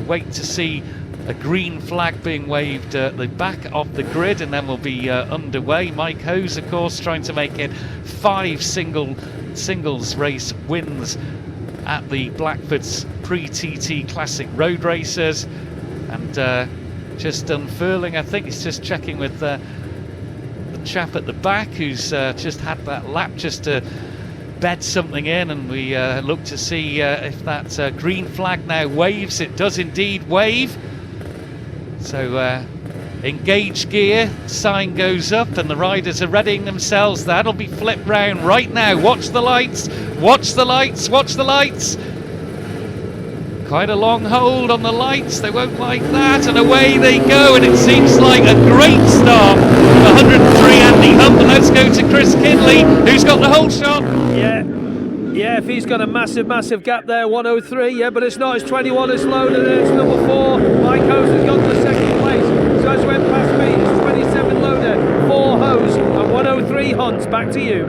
wait to see a green flag being waved at the back of the grid, and then we'll be underway. Mike Hose, of course, trying to make it 5 singles race wins at the Blackford's pre-TT Classic Road Races, and just unfurling. I think he's just checking with the chap at the back who's just had that lap just to bed something in, and we look to see if that green flag now waves. It does indeed wave. So engage gear, sign goes up, and the riders are readying themselves. That'll be flipped round right now. Watch the lights, watch the lights, watch the lights. Quite a long hold on the lights, they won't like that, and away they go, and it seems like a great start for 103 Andy Hunt. And let's go to Chris Kinley, who's got the whole shot. Yeah, if he's got a massive gap there, 103, yeah, but it's not. It's 21, it's loaded, and it's number 4. Mike Hose has got to the second place. So as went past me, it's 27 loader, 4 Hose, and 103 Hunt. Back to you.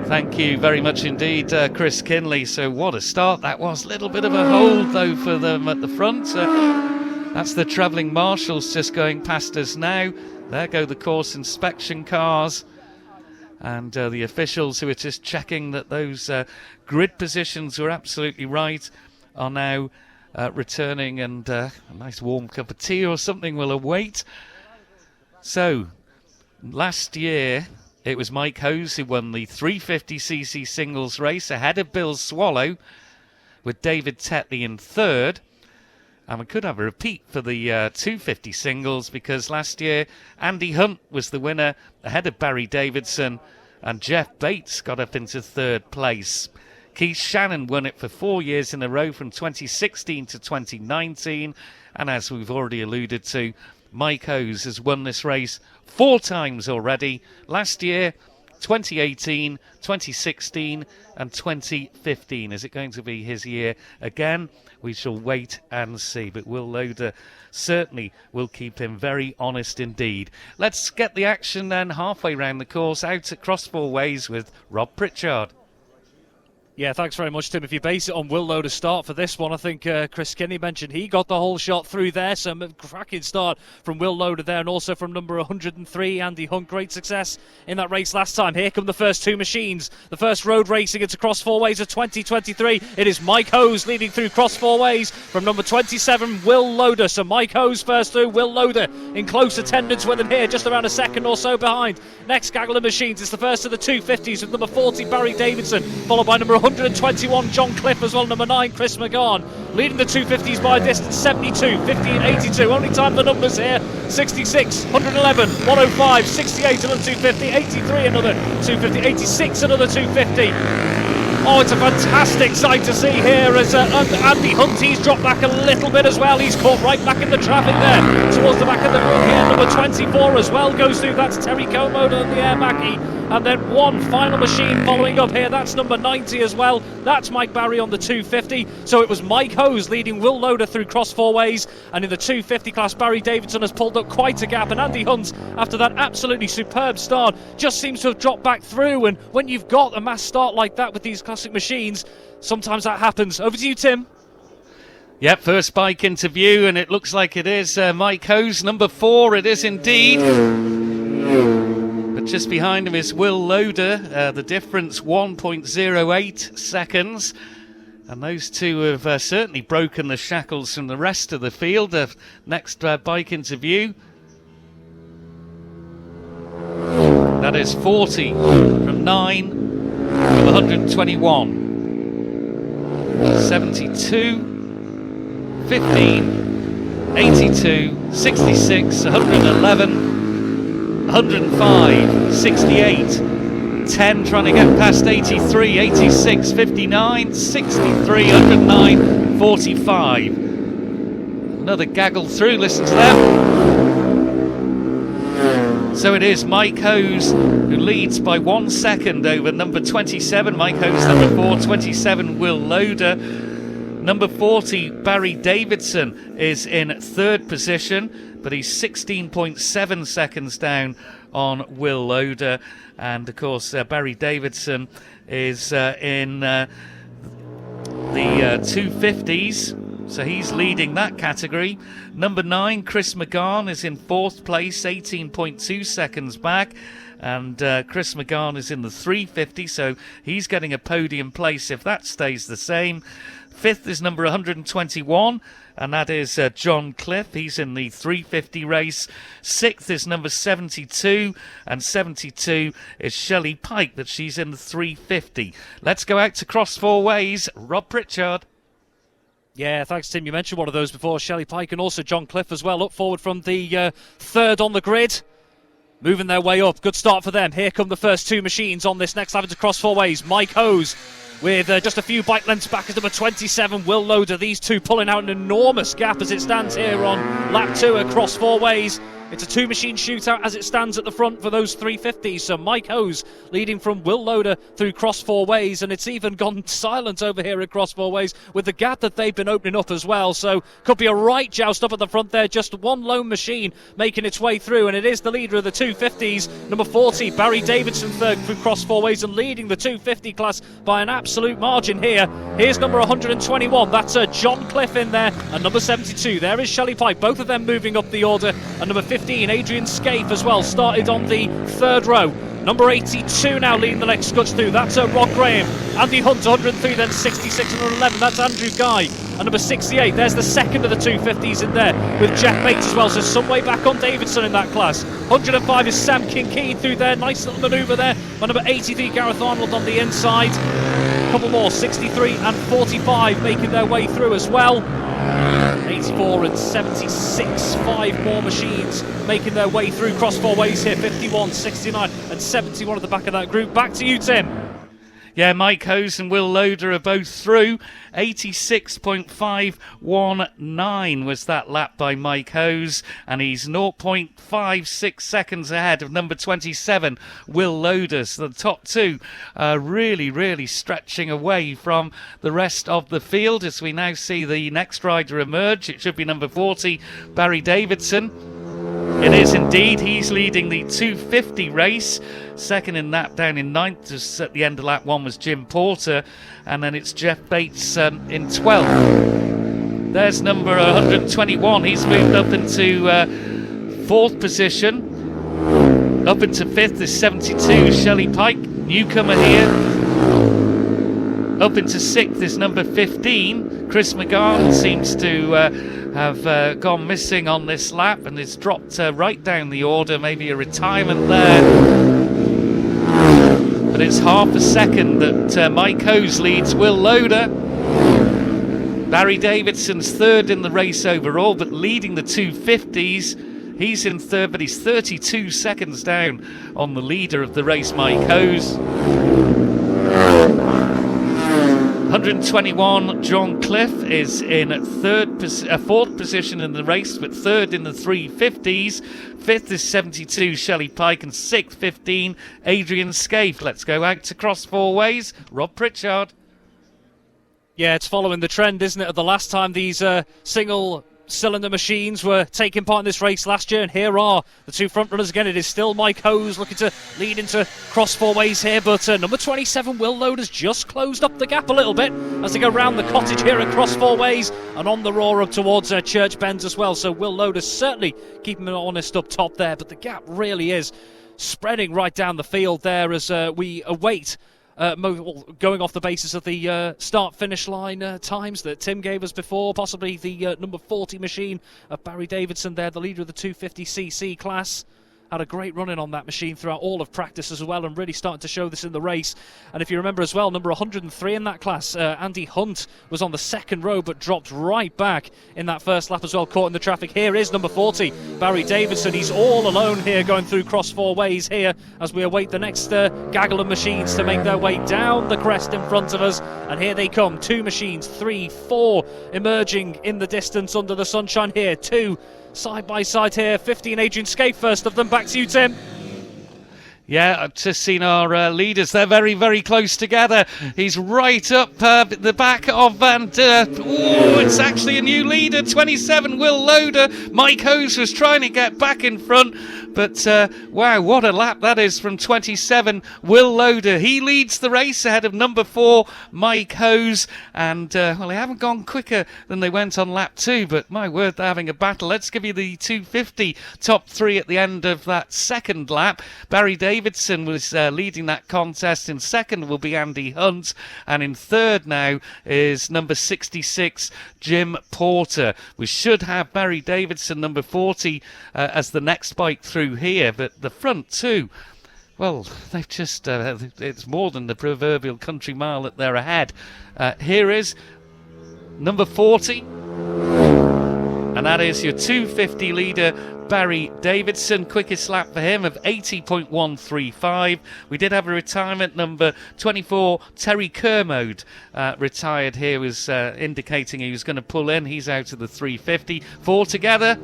Thank you very much indeed, Chris Kinley. So what a start that was. Little bit of a hold though for them at the front. That's the travelling marshals just going past us now. There go the course inspection cars. And the officials who are just checking that those grid positions were absolutely right are now returning, and a nice warm cup of tea or something will await. So, last year it was Mike Hose who won the 350cc singles race ahead of Bill Swallow, with David Tetley in third. And we could have a repeat for the 250 singles, because last year Andy Hunt was the winner ahead of Barry Davidson, and Jeff Bates got up into third place. Keith Shannon won it for 4 years in a row from 2016 to 2019. And as we've already alluded to, Mike Hose has won this race 4 times already. Last year, 2018, 2016 and 2015. Is it going to be his year again? We shall wait and see, but Will Loader certainly will keep him very honest indeed. Let's get the action then halfway round the course, out at Cross Four Ways with Rob Pritchard. Yeah, thanks very much, Tim. If you base it on Will Loader's start for this one, I think Chris Kinney mentioned he got the whole shot through there. Some cracking start from Will Loader there, and also from number 103, Andy Hunt. Great success in that race last time. Here come the first 2 machines. The first road racing into Cross Four Ways of 2023. It is Mike Hose leading through Cross Four Ways from number 27, Will Loader. So Mike Hose first through, Will Loader in close attendance with him here, just around a second or so behind. Next gaggle of machines is the first of the 250s with number 40, Barry Davidson, followed by number 121, John Cliff, as well, number 9, Chris McGahn. Leading the 250s by a distance, 72, 50 and 82. Only time the numbers here, 66, 111, 105, 68 another 250, 83 another 250, 86 another 250. Oh, it's a fantastic sight to see here as Andy Hunt, he's dropped back a little bit as well. He's caught right back in the traffic there towards the back of the group here. Number 24 as well goes through. That's Terry Comodo and the Air Mackie. And then one final machine following up here. That's number 90 as well. That's Mike Barry on the 250. So it was Mike Hose leading Will Loader through Cross Four Ways. And in the 250 class, Barry Davidson has pulled up quite a gap. And Andy Hunt, after that absolutely superb start, just seems to have dropped back through. And when you've got a mass start like that with these classic machines, sometimes that happens. Over to you, Tim. Yep, first bike interview, and it looks like it is Mike Hose, number 4. It is indeed. But just behind him is Will Loader. The difference 1.08 seconds. And those two have certainly broken the shackles from the rest of the field. Next bike interview. That is 40 from 9 to 121. 72, 15, 82, 66, 111, 105, 68, 10 trying to get past 83, 86, 59, 63, 109, 45. Another gaggle through, listen to them. So it is Mike Hose who leads by 1 second over number 27, Mike Hose number 4, 27 Will Loader. Number 40, Barry Davidson, is in third position, but he's 16.7 seconds down on Will Loader. And of course, Barry Davidson is in the 250s. So he's leading that category. Number 9, Chris McGahn, is in 4th place, 18.2 seconds back. And Chris McGahn is in the 350, so he's getting a podium place if that stays the same. 5th is number 121, and that is John Cliff. He's in the 350 race. 6th is number 72, and 72 is Shelley Pike, that she's in the 350. Let's go out to cross 4 ways. Rob Pritchard. Yeah, thanks, Tim. You mentioned one of those before, Shelley Pike, and also John Cliff as well, up forward from the third on the grid. Moving their way up. Good start for them. Here come the first 2 machines on this next lap into cross 4 ways. Mike Hose with just a few bike lengths back as number 27, Will Loader. These two pulling out an enormous gap as it stands here on lap 2 across 4 ways. It's a 2-machine shootout as it stands at the front for those 350s. So Mike Hose leading from Will Loader through cross 4 ways, and it's even gone silent over here at cross 4 ways with the gap that they've been opening up as well. So could be a right joust up at the front there. Just one lone machine making its way through, and it is the leader of the 250s, number 40, Barry Davidson, third through cross 4 ways and leading the 250 class by an absolute margin here. Here's number 121. That's John Cliff in there, and number 72. There is Shelley Pike. Both of them moving up the order, and number 15, Adrian Scaife as well, started on the 3rd row. Number 82 now leading the next scutch through. That's Rod Graham. Andy Hunt, 103, then 66 and 11. That's Andrew Guy. And number 68, there's the second of the 250s in there with Jeff Bates as well. So some way back on Davidson in that class. 105 is Sam Kincaid through there. Nice little manoeuvre there. And number 83, Gareth Arnold on the inside. A couple more, 63 and 45 making their way through as well. 84 and 76, 5 more machines making their way through cross 4 ways here. 51, 69 and 71 at the back of that group. Back to you, Tim. Yeah, Mike Hose and Will Loader are both through. 86.519 was that lap by Mike Hose, and he's 0.56 seconds ahead of number 27, Will Loader. So the top 2 are really stretching away from the rest of the field as we now see the next rider emerge. It should be number 40, Barry Davidson. It is indeed. He's leading the 250 race. Second in that, down in 9th, just at the end of lap 1 was Jim Porter, and then it's Jeff Bates in 12th. There's number 121. He's moved up into 4th position. Up into 5th is 72, Shelley Pike, newcomer here. Up into 6th is number 15, Chris McGahn. Seems to have gone missing on this lap and has dropped right down the order. Maybe a retirement there. But it's half a second that Mike Hose leads Will Loader. Barry Davidson's 3rd in the race overall, but leading the 250s. He's in 3rd, but he's 32 seconds down on the leader of the race, Mike Hose. 121, John Cliff is in 4th position in the race, but 3rd in the 350s. 5th is 72, Shelley Pike, and 6th, 15, Adrian Scaife. Let's go out to cross 4 ways. Rob Pritchard. Yeah, it's following the trend, isn't it, of the last time these single-cylinder machines were taking part in this race last year, and here are the 2 front runners again. It is still Mike Hose looking to lead into cross 4 ways here, but number 27, Will Loader's just closed up the gap a little bit as they go round the cottage here at cross 4 ways and on the roar up towards Church Bends as well. So Will Loader's certainly keeping it honest up top there, but the gap really is spreading right down the field there as we await going off the basis of the start-finish line times that Tim gave us before, possibly the number 40 machine of Barry Davidson there, the leader of the 250cc class. Had a great run-in on that machine throughout all of practice as well, and really starting to show this in the race. And if you remember as well, number 103 in that class, Andy Hunt, was on the 2nd row but dropped right back in that first lap as well, caught in the traffic. Here is number 40, Barry Davidson. He's all alone here going through cross 4 ways here as we await the next gaggle of machines to make their way down the crest in front of us. And here they come, 2 machines, 3, 4 emerging in the distance under the sunshine here. 2 side by side here. 15, Adrian Scaife first of them. Back to you, Tim. Yeah, I've just seen our leaders. They're very close together. He's right up the back of it's actually a new leader, 27, Will Loader. Mike Hose was trying to get back in front, But wow, what a lap that is from 27, Will Loader. He leads the race ahead of number 4, Mike Hose. And well, they haven't gone quicker than they went on lap 2, but my word, they're having a battle. Let's give you the 250 top 3 at the end of that second lap. Barry Davidson was leading that contest. In second will be Andy Hunt, and in third now is number 66, Jim Porter. We should have Barry Davidson, number 40, as the next bike through here, but the front two, well, they've just, it's more than the proverbial country mile that they're ahead. Here is number 40, and that is your 250 leader, Barry Davidson. Quickest lap for him of 80.135. We did have a retirement. Number 24, Terry Kermode, retired here, was indicating he was going to pull in. He's out of the 350. 4 together.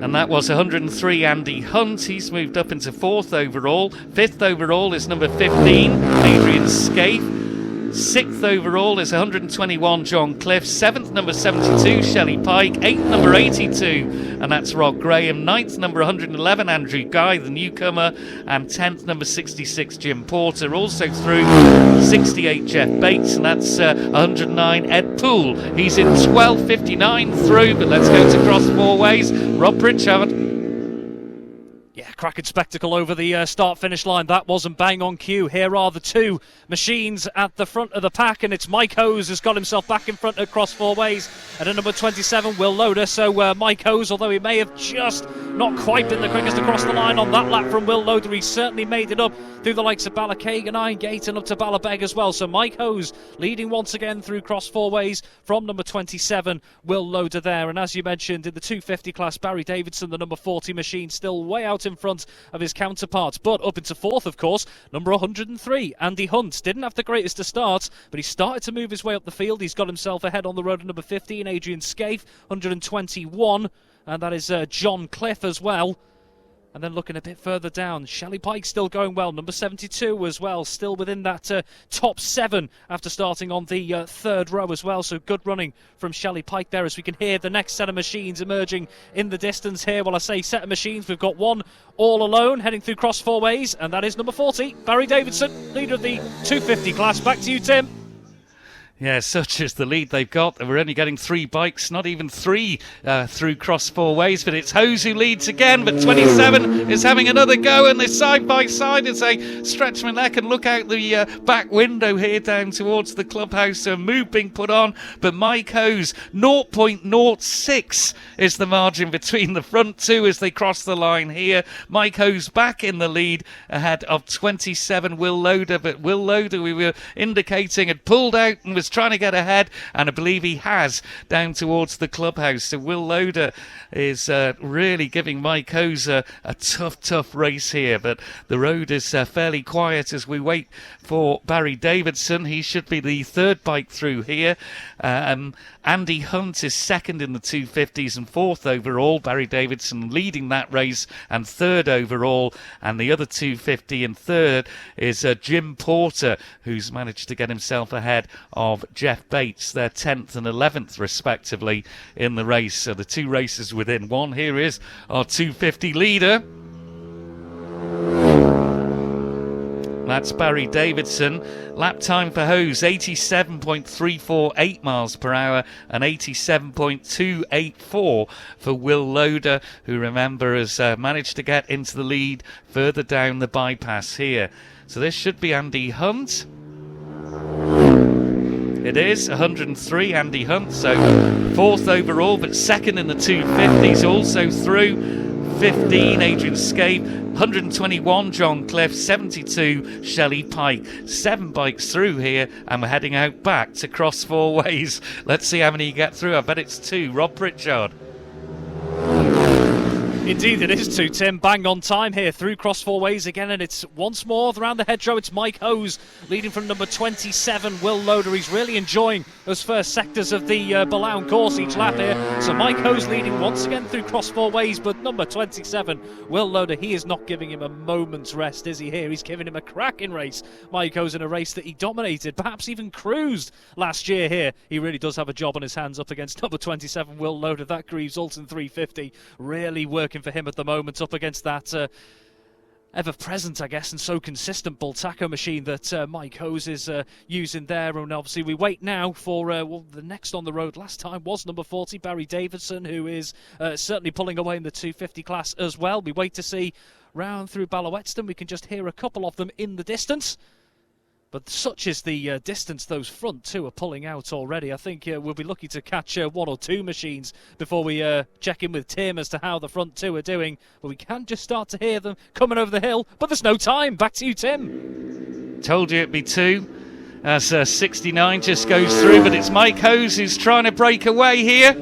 And that was 103, Andy Hunt. He's moved up into 4th overall. 5th overall is number 15, Adrian Scaife. 6th overall is 121, John Cliff. 7th, number 72, Shelley Pike. 8th, number 82, and that's Rob Graham. 9th, number 111, Andrew Guy, the newcomer. And 10th, number 66, Jim Porter. Also through 68, Jeff Bates, and that's 109, Ed Poole. He's in 12.59 through, but let's go to cross 4 ways. Rob Pritchard. Yeah, cracking spectacle over the start-finish line. That wasn't bang on cue. Here are the two machines at the front of the pack, and it's Mike Hose who's got himself back in front across 4 ways at a number 27, Will Loader. So Mike Hose, although he may have just not quite been the quickest across the line on that lap from Will Loader, he certainly made it up through the likes of Ballachagan, Irongate, and up to Ballabeg as well. So Mike Hose leading once again through cross 4 ways from number 27, Will Loader there. And as you mentioned, in the 250 class, Barry Davidson, the number 40 machine, still way out in front of his counterparts. But up into 4th, of course, number 103, Andy Hunt. Didn't have the greatest of starts, but he started to move his way up the field. He's got himself ahead on the road of number 15, Adrian Scaife, 121. And that is John Cliff as well. And then looking a bit further down, Shelley Pike still going well. Number 72 as well, still within that top 7 after starting on the 3rd row as well. So good running from Shelley Pike there, as we can hear the next set of machines emerging in the distance here. Well, I say set of machines, we've got one all alone heading through cross 4 ways, and that is number 40, Barry Davidson, leader of the 250 class. Back to you, Tim. Yeah, such is the lead they've got. We're only getting 3 bikes, not even 3 through cross 4 ways, but it's Hose who leads again, but 27 is having another go, and they're side by side as I stretch my neck and look out the back window here down towards the clubhouse. A move being put on, but Mike Hose, 0.06 is the margin between the front two as they cross the line here. Mike Hose back in the lead ahead of 27, Will Loader, but Will Loader, we were indicating, had pulled out and was trying to get ahead, and I believe he has, down towards the clubhouse. So Will Loader is really giving Mike Hose a tough race here, but the road is fairly quiet as we wait for Barry Davidson. He should be the 3rd bike through here. Andy Hunt is 2nd in the 250s and 4th overall. Barry Davidson leading that race and 3rd overall, and the other 250 and 3rd is Jim Porter, who's managed to get himself ahead of Jeff Bates. They're 10th and 11th respectively in the race, so the 2 races within 1. Here is our 250 leader. That's Barry Davidson. Lap time for Hose, 87.348 miles per hour and 87.284 for Will Loader, who, remember, has managed to get into the lead further down the bypass here. So this should be Andy Hunt. It is 103, Andy Hunt, so 4th overall, but 2nd in the 250s, also through. 15, Adrian Scaife. 121, John Cliff. 72, Shelley Pike. 7 bikes through here, and we're heading out back to cross 4 ways. Let's see how many you get through. I bet it's 2. Rob Pritchard. Indeed it is too, Tim. Bang on time here through cross four ways again, and it's once more around the hedgerow. It's Mike Hose leading from number 27, Will Loader. He's really enjoying those first sectors of the Ballown course each lap here. So Mike Hose leading once again through cross four ways, but number 27, Will Loader, he is not giving him a moment's rest, is he here? He's giving him a cracking race. Mike Hose in a race that he dominated, perhaps even cruised last year here. He really does have a job on his hands up against number 27, Will Loader. That Greaves Alton 350 really working for him at the moment up against that ever-present, I guess, and so consistent Bultaco machine that Mike Hose is using there. And obviously we wait now for the next on the road last time was number 40, Barry Davidson, who is certainly pulling away in the 250 class as well. We wait to see round through Ballowetston. We can just hear a couple of them in the distance. But such is the distance those front two are pulling out already. I think we'll be lucky to catch one or two machines before we check in with Tim as to how the front two are doing. But we can just start to hear them coming over the hill. But there's no time. Back to you, Tim. Told you it'd be two. As 69 just goes through, but it's Mike Hose who's trying to break away here.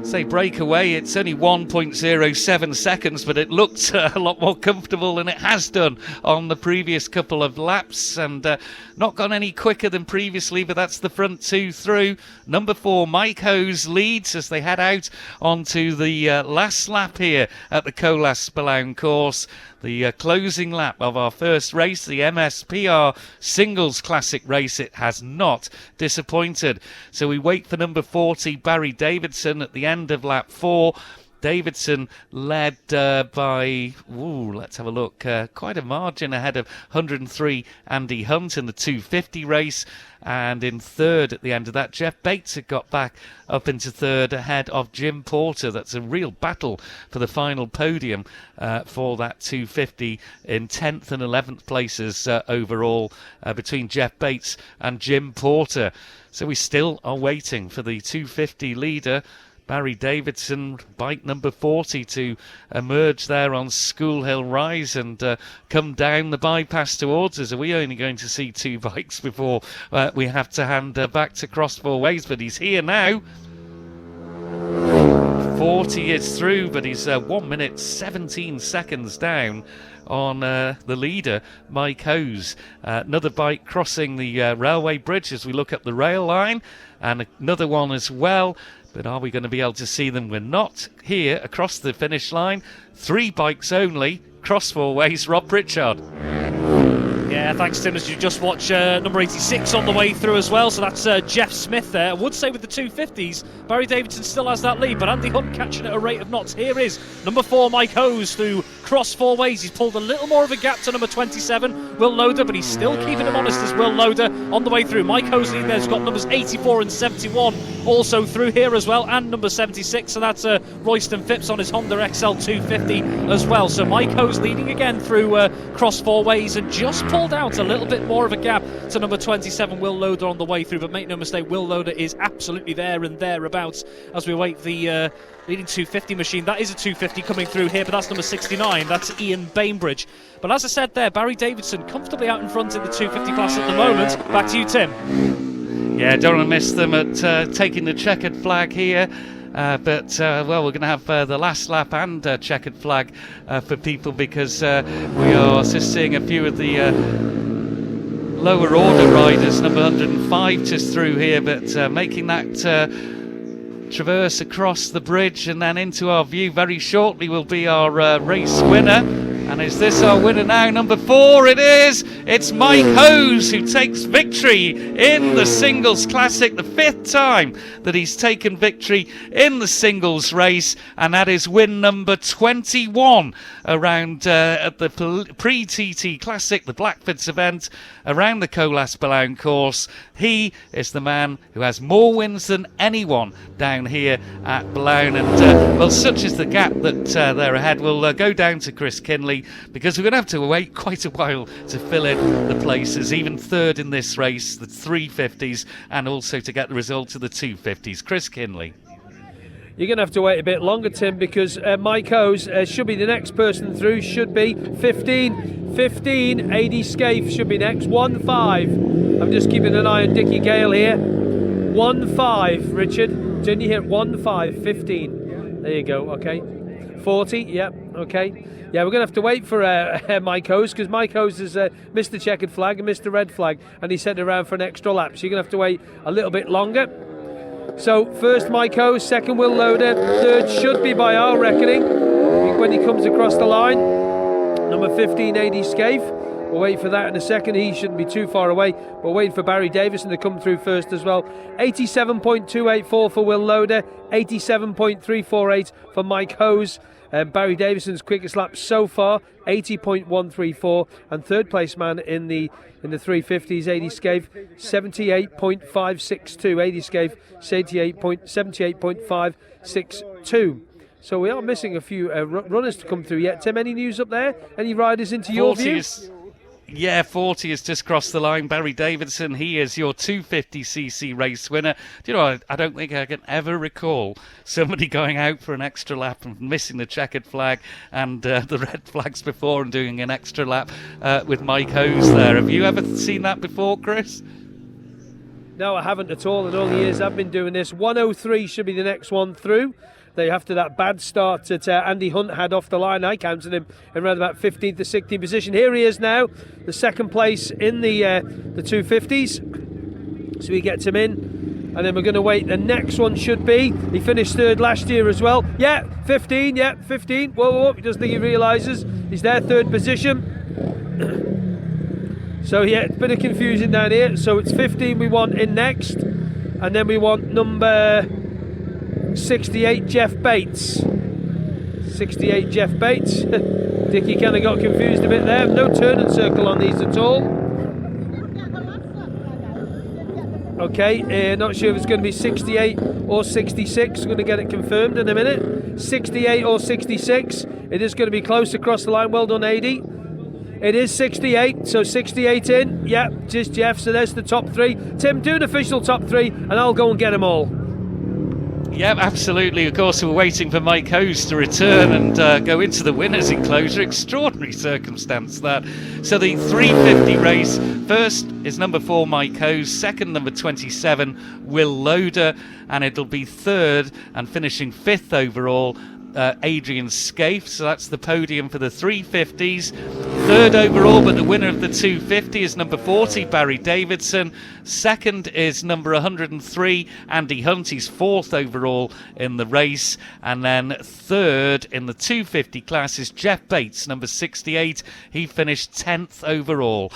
Say break away, it's only 1.07 seconds, but it looked a lot more comfortable than it has done on the previous couple of laps, and not gone any quicker than previously, but that's the front two through. Number 4, Mike Hose leads as they head out onto the last lap here at the Colas Ballown course. The closing lap of our first race, the MSP-R Singles Classic race. It has not disappointed. So we wait for number 40, Barry Davidson, at the end of lap 4. Davidson led by, let's have a look, quite a margin ahead of 103 Andy Hunt in the 250 race. And in third at the end of that, Jeff Bates had got back up into third ahead of Jim Porter. That's a real battle for the final podium for that 250 in 10th and 11th places overall between Jeff Bates and Jim Porter. So we still are waiting for the 250 leader, Barry Davidson, bike number 40, to emerge there on School Hill Rise and come down the bypass towards us. Are we only going to see two bikes before we have to hand back to cross four ways? But he's here now. 40 is through, but he's 1 minute 17 seconds down on the leader, Mike Hose. Another bike crossing the railway bridge as we look up the rail line, and another one as well. But are we going to be able to see them? We're not here across the finish line. 3 bikes only. Cross four ways, Rob Pritchard. Yeah, thanks, Tim, as you just watch number 86 on the way through as well. So that's Jeff Smith there. I would say with the 250s, Barry Davidson still has that lead, but Andy Hunt catching at a rate of knots. Here is number 4, Mike Hose, through cross four ways. He's pulled a little more of a gap to number 27, Will Loader, but he's still keeping him honest as Will Loader on the way through. Mike Hose there's got numbers 84 and 71 also through here as well, and number 76, so that's Royston Phipps on his Honda XL 250 as well. So Mike Hose leading again through cross four ways, and just pulled out a little bit more of a gap to number 27, Will Loader, on the way through. But make no mistake, Will Loader is absolutely there and thereabouts as we await the leading 250 machine. That is a 250 coming through here, but that's number 69. That's Ian Bainbridge. But as I said there, Barry Davidson comfortably out in front in the 250 class at the moment. Back to you, Tim. Yeah, don't want to miss them at taking the checkered flag here. But we're going to have the last lap and checkered flag for people, because we are just seeing a few of the lower order riders. Number 105 just through here, but making that traverse across the bridge and then into our view very shortly will be our race winner. And is this our winner now? Number 4, it is. It's Mike Hose who takes victory in the Singles Classic, the 5th time that he's taken victory in the singles race, and that is win number 21 around at the pre-TT Classic, the Blackfords event, around the Colas Ballown course. He is the man who has more wins than anyone down here at Ballown, and well, such is the gap that they're ahead. We'll go down to Chris Kinley, because we're going to have to wait quite a while to fill in the places, even third in this race, the 350s, and also to get the result of the 250s. Chris Kinley. You're going to have to wait a bit longer, Tim, because Mike Hose should be the next person through, should be 15, AD Scaife should be next, 1-5. I'm just keeping an eye on Dickie Gale here. 1-5, Richard. Didn't you hit 1-5, 15? There you go. Okay. 40. Yeah. Okay. Yeah, we're going to have to wait for Mike Hose, because Mike Hose has missed the checkered flag and missed the red flag, and he's sent around for an extra lap. So you're going to have to wait a little bit longer. So first Mike Hose, second Will Loader, third should be by our reckoning when he comes across the line. Number 15, AD Scaife. We'll wait for that in a second. He shouldn't be too far away. We're waiting for Barry Davison to come through first as well. 87.284 for Will Loader, 87.348 for Mike Hose. Barry Davison's quickest lap so far, 80.134, and third place man in the 350s, AD Scaife, 78.562. AD Scaife, 78.562. So we are missing a few runners to come through yet. Tim, any news up there? Any riders into your view? 40 has just crossed the line. Barry Davidson, he is your 250cc race winner. Do you know, I don't think I can ever recall somebody going out for an extra lap and missing the checkered flag and the red flags before and doing an extra lap with Mike Hose there. Have you ever seen that before, Chris? No, I haven't at all in all the years I've been doing this. 103 should be the next one through. They after that bad start that Andy Hunt had off the line. I counted him in around about 15th to 16th position. Here he is now, the second place in the 250s. So he gets him in, and then we're going to wait. The next one should be, he finished third last year as well. Yeah, 15. Yeah, 15. Whoa. He doesn't think he realises he's there, third position. So yeah, it's a bit of confusion down here. So it's 15 we want in next, and then we want number 68 Jeff Bates. 68 Jeff Bates. Dickie kind of got confused a bit there. No turn and circle on these at all. Okay, not sure if it's going to be 68 or 66. We're going to get it confirmed in a minute. 68 or 66. It is going to be close across the line. Well done, AD. It is 68, so 68 in. Yeah, just Jeff, so there's the top three. Tim, do an official top three, and I'll go and get them all. Yeah, absolutely. Of course, we're waiting for Mike Hose to return and go into the winners' enclosure. Extraordinary circumstance, that. So the 350 race, first is number 4, Mike Hose. Second, number 27, Will Loader. And it'll be third and finishing 5th overall, Adrian Scaife. So that's the podium for the 350s. Third overall, but the winner of the 250 is number 40, Barry Davidson. Second is number 103, Andy Hunt. He's 4th overall in the race. And then third in the 250 class is Jeff Bates, number 68. He finished 10th overall.